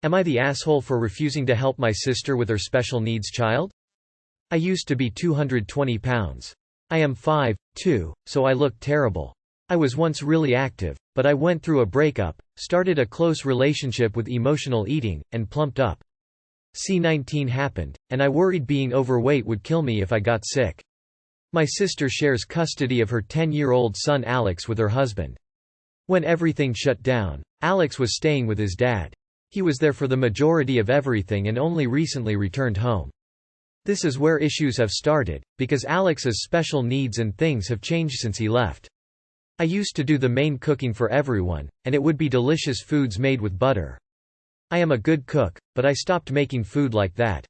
Am I the asshole for refusing to help my sister with her special needs child? I used to be 220 pounds. I am 5'2", so I look terrible. I was once really active, but I went through a breakup, started a close relationship with emotional eating, and plumped up. C-19 happened, and I worried being overweight would kill me if I got sick. My sister shares custody of her 10-year-old son Alex with her husband. When everything shut down, Alex was staying with his dad. He was there for the majority of everything and only recently returned home. This is where issues have started, because Alex's special needs and things have changed since he left. I used to do the main cooking for everyone, and it would be delicious foods made with butter. I am a good cook, but I stopped making food like that.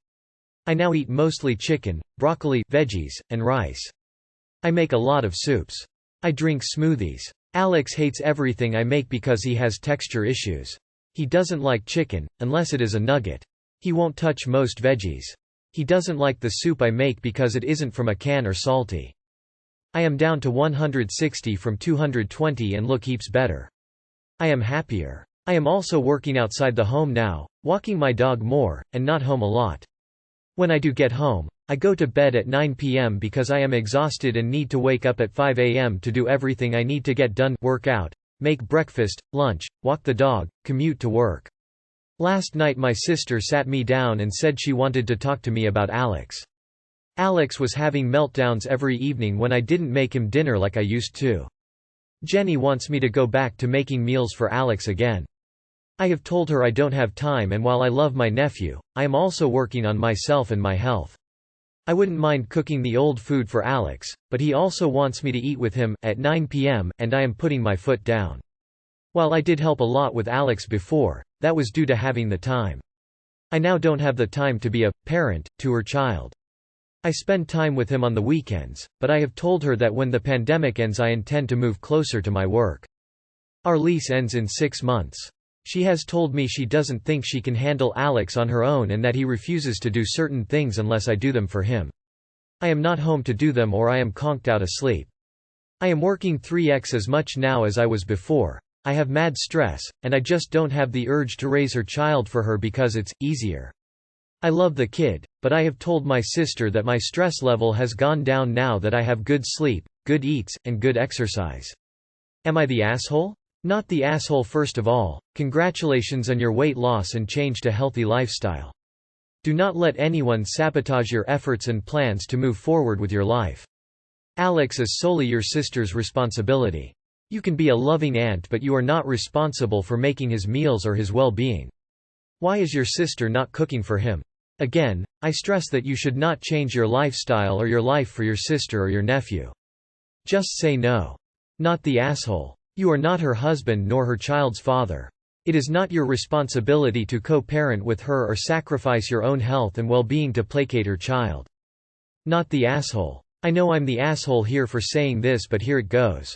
I now eat mostly chicken, broccoli, veggies, and rice. I make a lot of soups. I drink smoothies. Alex hates everything I make because he has texture issues. He doesn't like chicken, unless it is a nugget. He won't touch most veggies. He doesn't like the soup I make because it isn't from a can or salty. I am down to 160 from 220 and look heaps better. I am happier. I am also working outside the home now, walking my dog more, and not home a lot. When I do get home, I go to bed at 9 p.m. because I am exhausted and need to wake up at 5 a.m. to do everything I need to get done: work out, make breakfast, lunch, walk the dog, commute to work. Last night my sister sat me down and said she wanted to talk to me about Alex. Alex was having meltdowns every evening when I didn't make him dinner like I used to. Jenny wants me to go back to making meals for Alex again. I have told her I don't have time, and while I love my nephew, I am also working on myself and my health. I wouldn't mind cooking the old food for Alex, but he also wants me to eat with him at 9 p.m., and I am putting my foot down. While I did help a lot with Alex before, that was due to having the time. I now don't have the time to be a parent to her child. I spend time with him on the weekends, but I have told her that when the pandemic ends I intend to move closer to my work. Our lease ends in 6 months. She has told me she doesn't think she can handle Alex on her own and that he refuses to do certain things unless I do them for him. I am not home to do them or I am conked out asleep. I am working 3x as much now as I was before. I have mad stress, and I just don't have the urge to raise her child for her because it's easier. I love the kid, but I have told my sister that my stress level has gone down now that I have good sleep, good eats, and good exercise. Am I the asshole? Not the asshole. First of all, congratulations on your weight loss and change to healthy lifestyle. Do not let anyone sabotage your efforts and plans to move forward with your life. Alex is solely your sister's responsibility. You can be a loving aunt, but you are not responsible for making his meals or his well-being. Why is your sister not cooking for him? Again, I stress that you should not change your lifestyle or your life for your sister or your nephew. Just say no. Not the asshole. You are not her husband nor her child's father. It is not your responsibility to co-parent with her or sacrifice your own health and well-being to placate her child. Not the asshole. I know I'm the asshole here for saying this, but here it goes.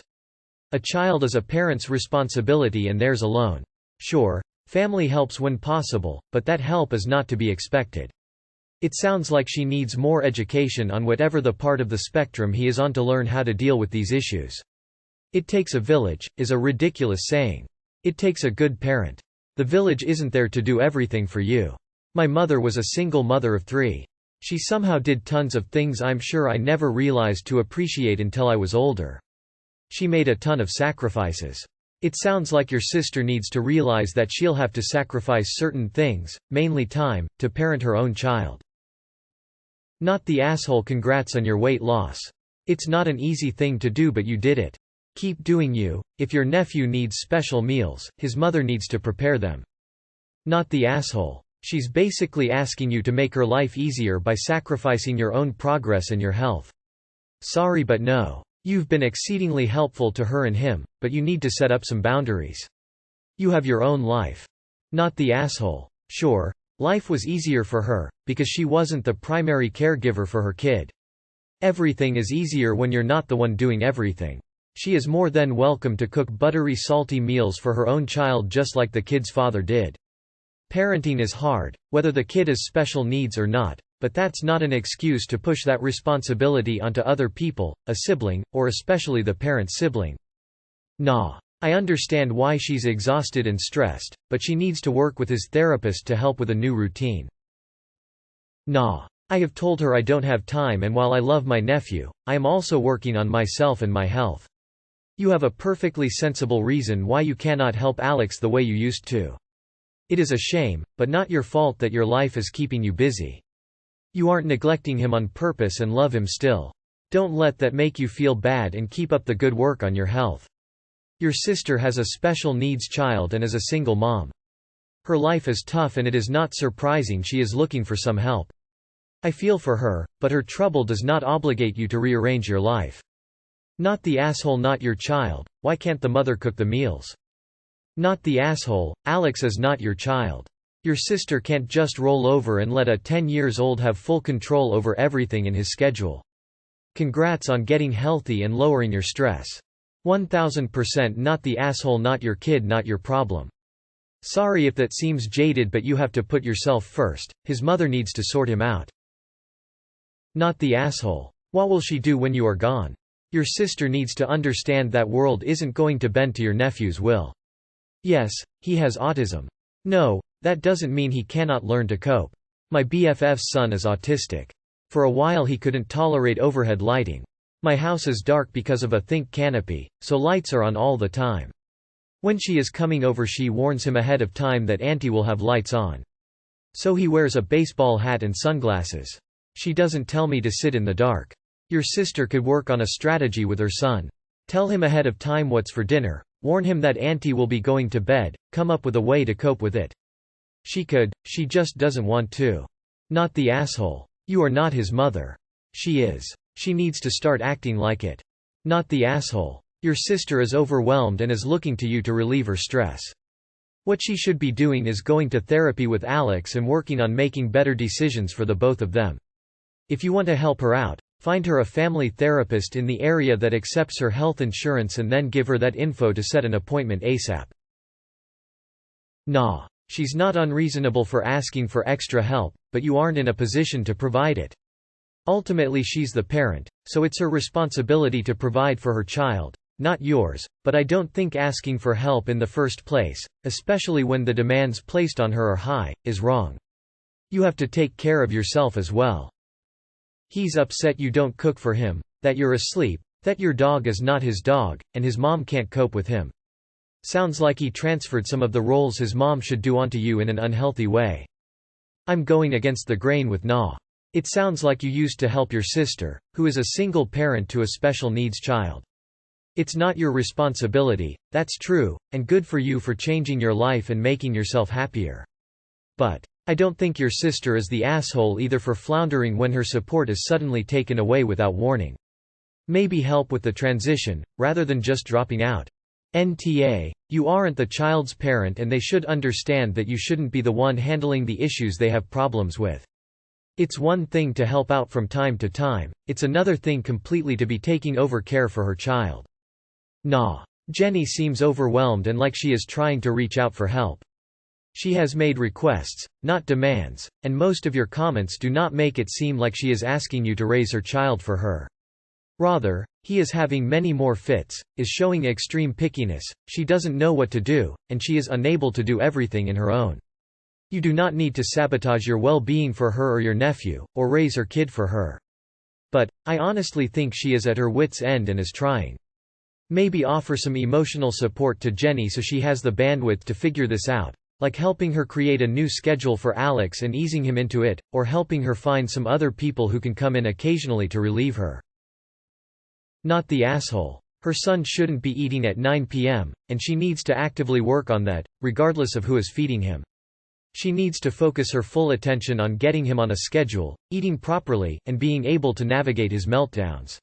A child is a parent's responsibility and theirs alone. Sure, family helps when possible, but that help is not to be expected. It sounds like she needs more education on whatever the part of the spectrum he is on to learn how to deal with these issues. It takes a village, is a ridiculous saying. It takes a good parent. The village isn't there to do everything for you. My mother was a single mother of 3. She somehow did tons of things I'm sure I never realized to appreciate until I was older. She made a ton of sacrifices. It sounds like your sister needs to realize that she'll have to sacrifice certain things, mainly time, to parent her own child. Not the asshole. Congrats on your weight loss. It's not an easy thing to do, but you did it. Keep doing you. If your nephew needs special meals, his mother needs to prepare them. Not the asshole. She's basically asking you to make her life easier by sacrificing your own progress and your health. Sorry, but no. You've been exceedingly helpful to her and him, but you need to set up some boundaries. You have your own life. Not the asshole. Sure, life was easier for her, because she wasn't the primary caregiver for her kid. Everything is easier when you're not the one doing everything. She is more than welcome to cook buttery, salty meals for her own child just like the kid's father did. Parenting is hard, whether the kid has special needs or not, but that's not an excuse to push that responsibility onto other people, a sibling, or especially the parent sibling. Nah. I understand why she's exhausted and stressed, but she needs to work with his therapist to help with a new routine. Nah. I have told her I don't have time, and while I love my nephew, I am also working on myself and my health. You have a perfectly sensible reason why you cannot help Alex the way you used to. It is a shame, but not your fault that your life is keeping you busy. You aren't neglecting him on purpose and love him still. Don't let that make you feel bad, and keep up the good work on your health. Your sister has a special needs child and is a single mom. Her life is tough, and it is not surprising she is looking for some help. I feel for her, but her trouble does not obligate you to rearrange your life. Not the asshole, not your child. Why can't the mother cook the meals? Not the asshole, Alex is not your child. Your sister can't just roll over and let a 10-year-old have full control over everything in his schedule. Congrats on getting healthy and lowering your stress. 1000% not the asshole, not your kid, not your problem. Sorry if that seems jaded, but you have to put yourself first. His mother needs to sort him out. Not the asshole. What will she do when you are gone? Your sister needs to understand that world isn't going to bend to your nephew's will. Yes, he has autism. No, that doesn't mean he cannot learn to cope. My BFF's son is autistic. For a while he couldn't tolerate overhead lighting. My house is dark because of a think canopy, so lights are on all the time. When she is coming over, she warns him ahead of time that Auntie will have lights on. So he wears a baseball hat and sunglasses. She doesn't tell me to sit in the dark. Your sister could work on a strategy with her son. Tell him ahead of time what's for dinner. Warn him that Auntie will be going to bed. Come up with a way to cope with it. She could, she just doesn't want to. Not the asshole. You are not his mother. She is. She needs to start acting like it. Not the asshole. Your sister is overwhelmed and is looking to you to relieve her stress. What she should be doing is going to therapy with Alex and working on making better decisions for the both of them. If you want to help her out, find her a family therapist in the area that accepts her health insurance, and then give her that info to set an appointment ASAP. Nah. She's not unreasonable for asking for extra help, but you aren't in a position to provide it. Ultimately she's the parent, so it's her responsibility to provide for her child, not yours, but I don't think asking for help in the first place, especially when the demands placed on her are high, is wrong. You have to take care of yourself as well. He's upset you don't cook for him, that you're asleep, that your dog is not his dog, and his mom can't cope with him. Sounds like he transferred some of the roles his mom should do onto you in an unhealthy way. I'm going against the grain with Nah. It sounds like you used to help your sister, who is a single parent to a special needs child. It's not your responsibility, that's true, and good for you for changing your life and making yourself happier. But I don't think your sister is the asshole either for floundering when her support is suddenly taken away without warning. Maybe help with the transition, rather than just dropping out. NTA, you aren't the child's parent, and they should understand that you shouldn't be the one handling the issues they have problems with. It's one thing to help out from time to time, it's another thing completely to be taking over care for her child. Nah. Jenny seems overwhelmed and like she is trying to reach out for help. She has made requests, not demands, and most of your comments do not make it seem like she is asking you to raise her child for her. Rather, he is having many more fits, is showing extreme pickiness, she doesn't know what to do, and she is unable to do everything in her own. You do not need to sabotage your well-being for her or your nephew, or raise her kid for her. But, I honestly think she is at her wit's end and is trying. Maybe offer some emotional support to Jenny so she has the bandwidth to figure this out, like helping her create a new schedule for Alex and easing him into it, or helping her find some other people who can come in occasionally to relieve her. Not the asshole. Her son shouldn't be eating at 9 p.m., and she needs to actively work on that, regardless of who is feeding him. She needs to focus her full attention on getting him on a schedule, eating properly, and being able to navigate his meltdowns.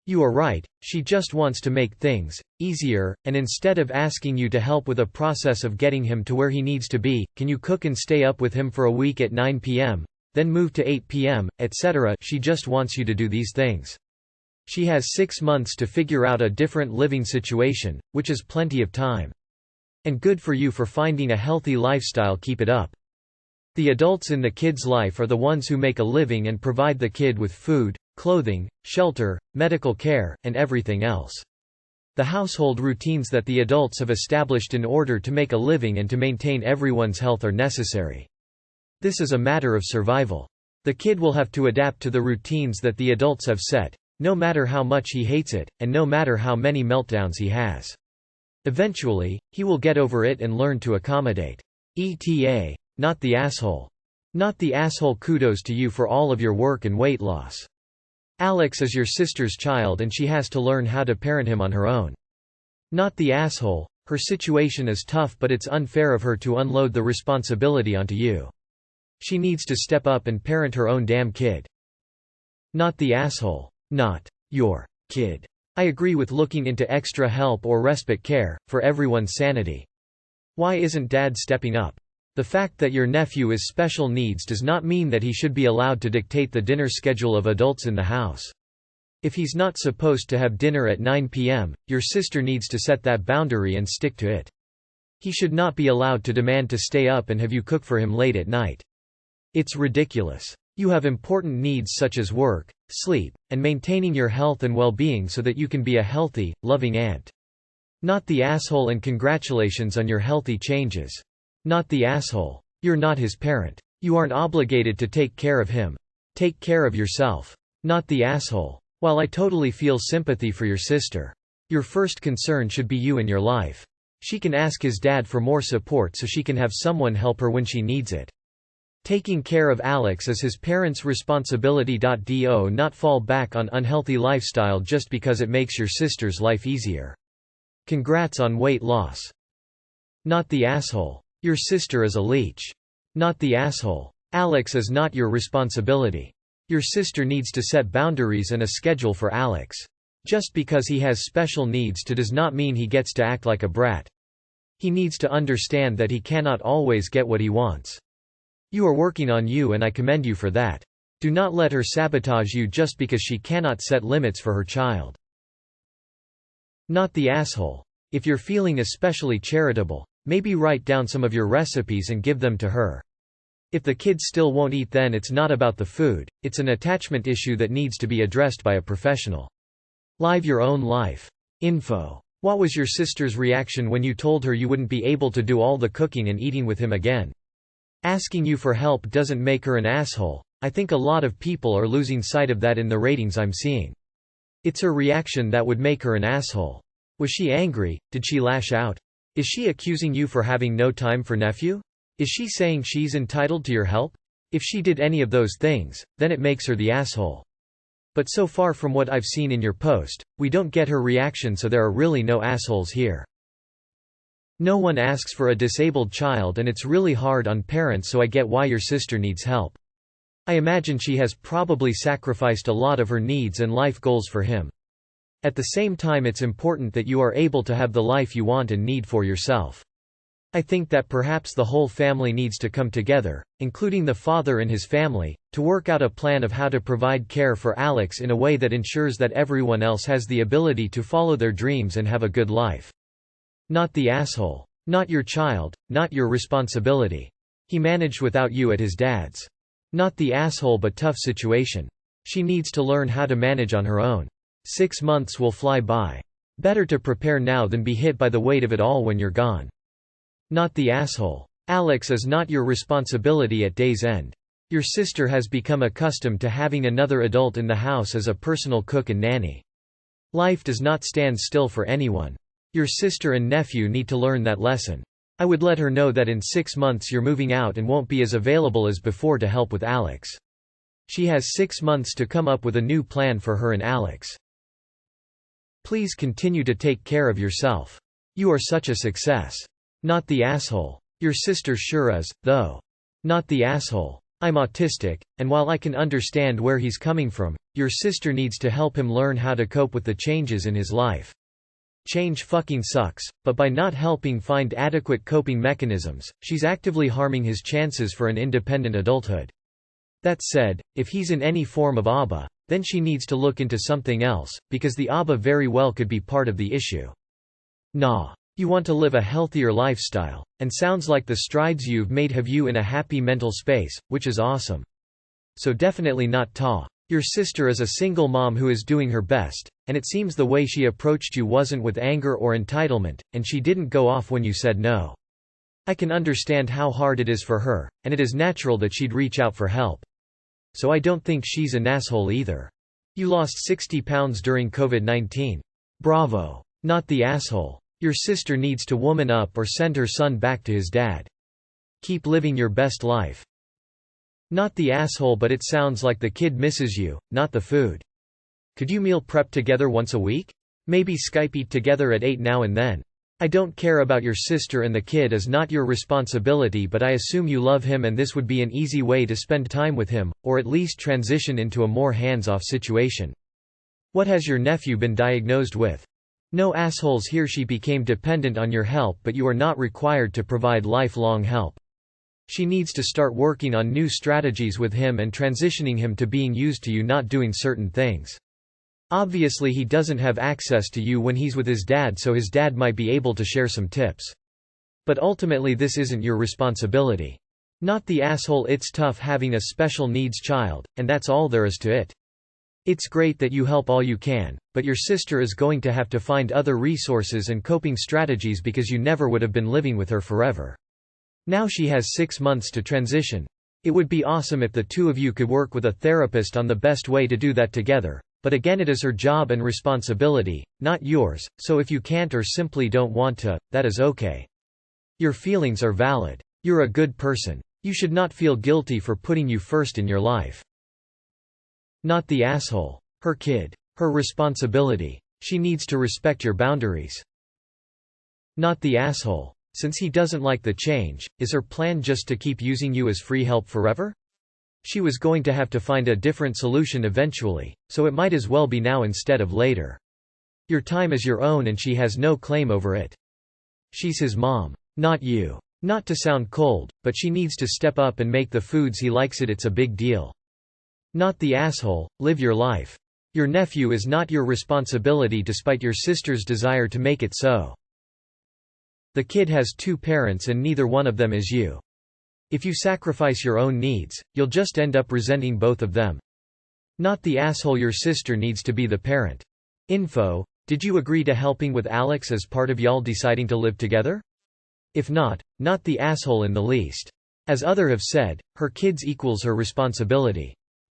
You are right, she just wants to make things easier, and instead of asking you to help with a process of getting him to where he needs to be, can you cook and stay up with him for a week at 9 p.m., then move to 8 p.m., etc. She just wants you to do these things. She has 6 months to figure out a different living situation, which is plenty of time. And good for you for finding a healthy lifestyle, keep it up. The adults in the kid's life are the ones who make a living and provide the kid with food, clothing, shelter, medical care, and everything else. The household routines that the adults have established in order to make a living and to maintain everyone's health are necessary. This is a matter of survival. The kid will have to adapt to the routines that the adults have set, no matter how much he hates it, and no matter how many meltdowns he has. Eventually, he will get over it and learn to accommodate. ETA. Not the asshole. Not the asshole. Kudos to you for all of your work and weight loss. Alex is your sister's child and she has to learn how to parent him on her own. Not the asshole. Her situation is tough, but it's unfair of her to unload the responsibility onto you. She needs to step up and parent her own damn kid. Not the asshole. Not your kid. I agree with looking into extra help or respite care, for everyone's sanity. Why isn't dad stepping up? The fact that your nephew is special needs does not mean that he should be allowed to dictate the dinner schedule of adults in the house. If he's not supposed to have dinner at 9 p.m., your sister needs to set that boundary and stick to it. He should not be allowed to demand to stay up and have you cook for him late at night. It's ridiculous. You have important needs such as work, sleep, and maintaining your health and well-being so that you can be a healthy, loving aunt. Not the asshole, and congratulations on your healthy changes. Not the asshole. You're not his parent. You aren't obligated to take care of him. Take care of yourself. Not the asshole. While I totally feel sympathy for your sister, your first concern should be you and your life. She can ask his dad for more support so she can have someone help her when she needs it. Taking care of Alex is his parents' responsibility. Do not fall back on unhealthy lifestyle just because it makes your sister's life easier. Congrats on weight loss. Not the asshole. Your sister is a leech. Not the asshole. Alex is not your responsibility. Your sister needs to set boundaries and a schedule for Alex. Just because he has special needs does not mean he gets to act like a brat. He needs to understand that he cannot always get what he wants. You are working on you and I commend you for that. Do not let her sabotage you just because she cannot set limits for her child. Not the asshole. If you're feeling especially charitable, maybe write down some of your recipes and give them to her. If the kid still won't eat, then it's not about the food, it's an attachment issue that needs to be addressed by a professional. Live your own life. Info. What was your sister's reaction when you told her you wouldn't be able to do all the cooking and eating with him again? Asking you for help doesn't make her an asshole. I think a lot of people are losing sight of that in the ratings I'm seeing. It's her reaction that would make her an asshole. Was she angry? Did she lash out? Is she accusing you for having no time for nephew? Is she saying she's entitled to your help? If she did any of those things, then it makes her the asshole. But so far from what I've seen in your post, we don't get her reaction, so there are really no assholes here. No one asks for a disabled child and it's really hard on parents, so I get why your sister needs help. I imagine she has probably sacrificed a lot of her needs and life goals for him. At the same time, it's important that you are able to have the life you want and need for yourself. I think that perhaps the whole family needs to come together, including the father and his family, to work out a plan of how to provide care for Alex in a way that ensures that everyone else has the ability to follow their dreams and have a good life. Not the asshole. Not your child, not your responsibility. He managed without you at his dad's. Not the asshole, but tough situation. She needs to learn how to manage on her own. 6 months will fly by. Better to prepare now than be hit by the weight of it all when you're gone. Not the asshole. Alex is not your responsibility at day's end. Your sister has become accustomed to having another adult in the house as a personal cook and nanny. Life does not stand still for anyone. Your sister and nephew need to learn that lesson. I would let her know that in 6 months you're moving out and won't be as available as before to help with Alex. She has 6 months to come up with a new plan for her and Alex. Please continue to take care of yourself. You are such a success. Not the asshole. Your sister sure is, though. Not the asshole. I'm autistic, and while I can understand where he's coming from, your sister needs to help him learn how to cope with the changes in his life. Change fucking sucks, but by not helping find adequate coping mechanisms, she's actively harming his chances for an independent adulthood. That said, if he's in any form of ABA, then she needs to look into something else, because the ABA very well could be part of the issue. Nah. You want to live a healthier lifestyle, and sounds like the strides you've made have you in a happy mental space, which is awesome. So definitely not Ta. Your sister is a single mom who is doing her best, and it seems the way she approached you wasn't with anger or entitlement, and she didn't go off when you said no. I can understand how hard it is for her, and it is natural that she'd reach out for help. So I don't think she's an asshole either. You lost 60 pounds during COVID-19. Bravo. Not the asshole. Your sister needs to woman up or send her son back to his dad. Keep living your best life. Not the asshole, but it sounds like the kid misses you, not the food. Could you meal prep together once a week? Maybe Skype eat together at 8 now and then. I don't care about your sister, and the kid is not your responsibility, but I assume you love him and this would be an easy way to spend time with him, or at least transition into a more hands-off situation. What has your nephew been diagnosed with? No assholes here. She became dependent on your help, but you are not required to provide lifelong help. She needs to start working on new strategies with him and transitioning him to being used to you not doing certain things. Obviously he doesn't have access to you when he's with his dad, so his dad might be able to share some tips. But ultimately this isn't your responsibility. Not the asshole. It's tough having a special needs child, and that's all there is to it. It's great that you help all you can, but your sister is going to have to find other resources and coping strategies because you never would have been living with her forever. Now she has 6 months to transition. It would be awesome if the two of you could work with a therapist on the best way to do that together, but again it is her job and responsibility, not yours, so if you can't or simply don't want to, that is okay. Your feelings are valid. You're a good person. You should not feel guilty for putting you first in your life. Not the asshole. Her kid. Her responsibility. She needs to respect your boundaries. Not the asshole. Since he doesn't like the change, is her plan just to keep using you as free help forever? She was going to have to find a different solution eventually, so it might as well be now instead of later. Your time is your own and she has no claim over it. She's his mom, not you. Not to sound cold, but she needs to step up and make the foods he likes. It's a big deal. Not the asshole. Live your life. Your nephew is not your responsibility despite your sister's desire to make it so. The kid has 2 parents and neither one of them is you. If you sacrifice your own needs, you'll just end up resenting both of them. Not the asshole. Your sister needs to be the parent. Info: did you agree to helping with Alex as part of y'all deciding to live together? If not the asshole in the least. As other have said, her kids equals her responsibility.